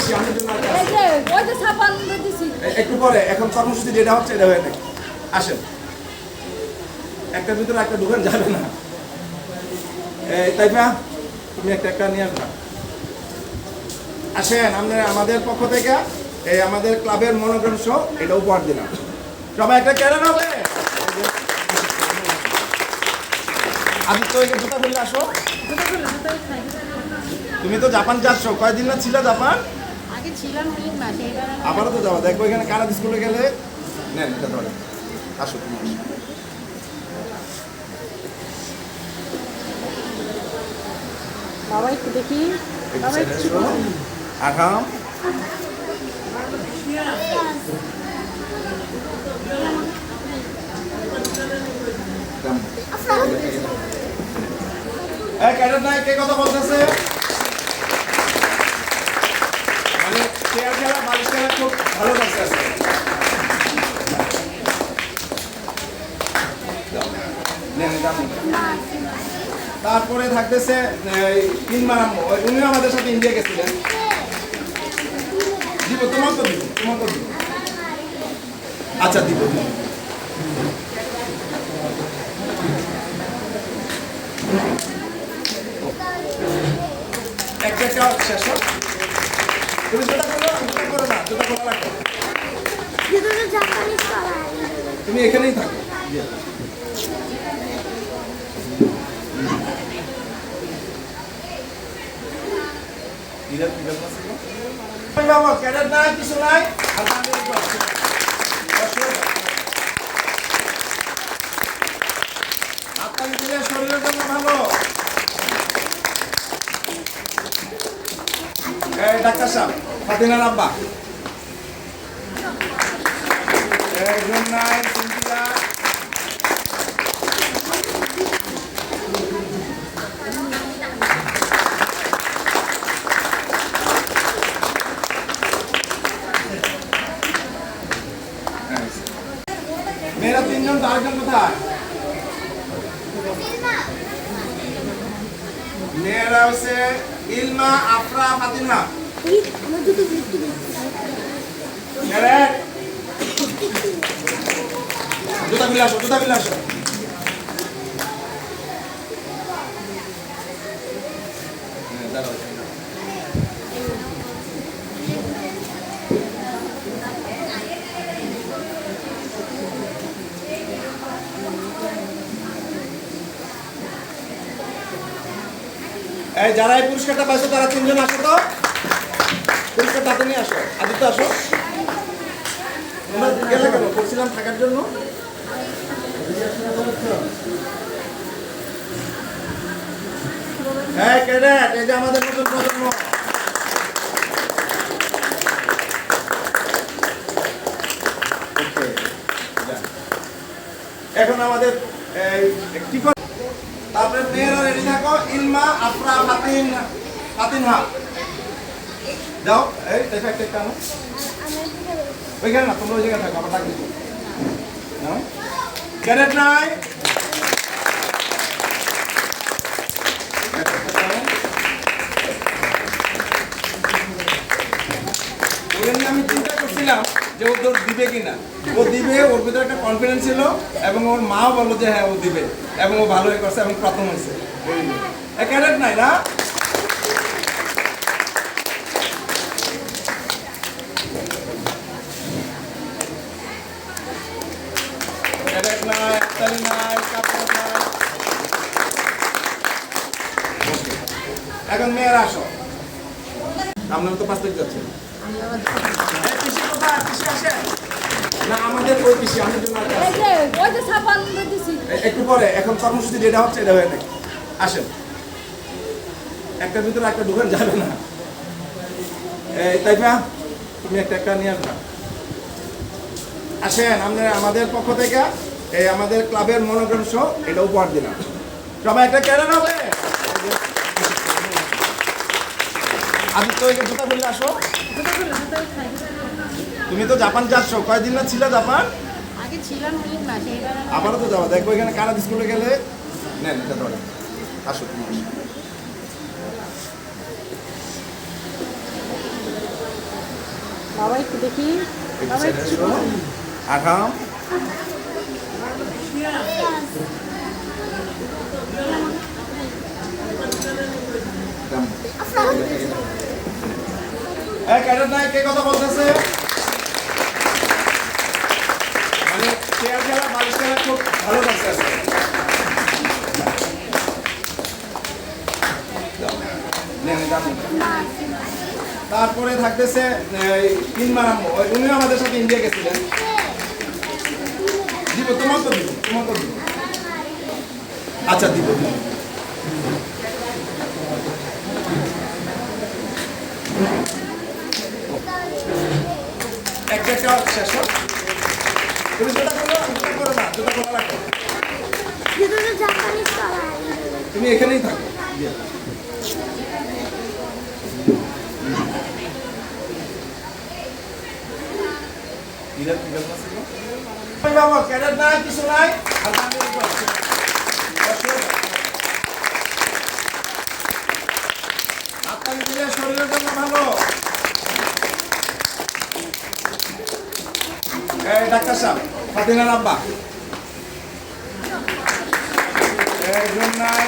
বেশি আমাদের জন্য এই যে ওই যে সাবান দিছি একটু পরে এখন কর্মসূচি যেটা হচ্ছে এটা হয়ে থাকে। আসেন, একটার ভিতরে একটা ঢুকান যাবে না। তাই না, তুমি একটা নিয়ে আসবা। আসেন, আমরা আমাদের পক্ষ থেকে এই আমাদের ক্লাবের মনোগ্রাম শো এটা উপহার দিলাম। সবাই একটা কেন হবে। আদিত্য জুতা খুললে আসো। তুমি তো জাপান যাচ্ছ, কয়দিন না ছিল জাপান? আগে ছিলাম 3 মাস, এবার আবারও তো যাবো। দেখো এখানে কানাডা স্কুলে গেলে নেন এটা ধরে আসো, তুমি আসো। বাবা একটু দেখি, বাবা একটু আঠাম ক্যাডেট নাই, কে কথা বলতেছে? মানে চেয়ার খেলা, বালিশ খেলা খুব ভালো লাগতেছে। তারপরে থাকতেছে ইনমারাম, উনিও আমাদের সাথে ইন্ডিয়া গেছিলেন। দিব, তোমার তো দিব, তোমার তো দিব। আচ্ছা দিব। একটা শেষ হোক। তুমি জুতা করো, জুতা করো না, জুতা খোলা রাখো। তুমি এখানেই থাকো। বাবা ক্যাডেট নাই, কিছু নাই। হাততালি দিলে শরীরের জন্য ভালো। ডাক্তার সাহেব, ফাতিনার আব্বা, নাই সিন্ধিয়া, মেয়েরা তিনজন, আরেকজন কোথায়? মেয়েরা হচ্ছে ইলমা, আফরা, ফাতিমা। জুতা মিলে আসো, জুতা মিলে আসো। যারা এই পুরস্কারটা পাইছো তারা তিনজন আসো তো, পুরস্কারটা হাতে নিয়ে আসো। আদিত্য আসো। তোমরা গেলে কেন? করছিলাম থাকার জন্য। ক্যাডেট, এই যে আমাদের নতুন প্রজন্ম। এখন আমাদের কি করে? তারপরে মেয়েরা রেডি থাকো। ইলমা, আফরা, ফাতিনহা যাও। এই দেখো একটা কেন ওইখানে না, তোমরা ওই জায়গায় থাকো, আবার ডাকি। ক্যাডেট নাই, আমি চিন্তা করছিলাম যে ও তোর দিবে কিনা। ও দিবে, ওর ভিতরে একটা কনফিডেন্স ছিল এবং ওর মাও বললো যে হ্যাঁ ও দিবে, এবং ও ভালোই করছে এবং প্রথম হয়েছে। ক্যাডেট নাই না? ক্যাডেট নাই, একতালি নাই, কাপড় নাই। এখন মেয়েরা আসো। আপনারা তো 5 তারিখ যাচ্ছেন। না আমাদের ওই পিসি আমাদের জন্য এই যে ওই যে সাবান দিছি একটু পরে এখন কর্মসূচি যেটা হচ্ছে এটা হয়ে থাকে। আসেন, একটার ভিতরে একটা ঢুকান যাবে না। তাই না, তুমি একটা নিয়ে আসবা। আসেন, আমরা আমাদের পক্ষ থেকে এই আমাদের ক্লাবের মনোগ্রাম শো এটা উপহার দিলাম। সবাই একটা কেন হবে। আদিত্য জুতা খুললে আসো। তুমি তো জাপান যাচ্ছ, কয়দিন না ছিল জাপান? আগে ছিলাম 3 মাস, এবার আবারও তো যাবো। দেখো এখানে কানাডা স্কুলে গেলে নেন এটা ধরে আসো, তুমি আসো। বাবা একটু দেখি। বাবা একটু আঠাম ক্যাডেট নাই কে কথা বলতেছে? মানে চেয়ার খেলা বালিশ খেলা খুব ভালো লাগছে আজকে। তারপরে থাকতেছে ইলমার আম্মু, উনিও আমাদের সাথে ইন্ডিয়া গেছিলেন। দিব তোমার তো দিব, তোমার তো দিব। আচ্ছা দিব দিব। একটা শেষ হোক। তুমি যেটা করো সেটা করো না, যেটা করা লাগবে তুমি এখানেই থাকো। বাবা ক্যাডেট নাই, কিছু নাই। আপনাকে দিলে শরীরের জন্য ভালো। ডাক্তার সাহেব, ফাতিনার আব্বা, জুন নাই,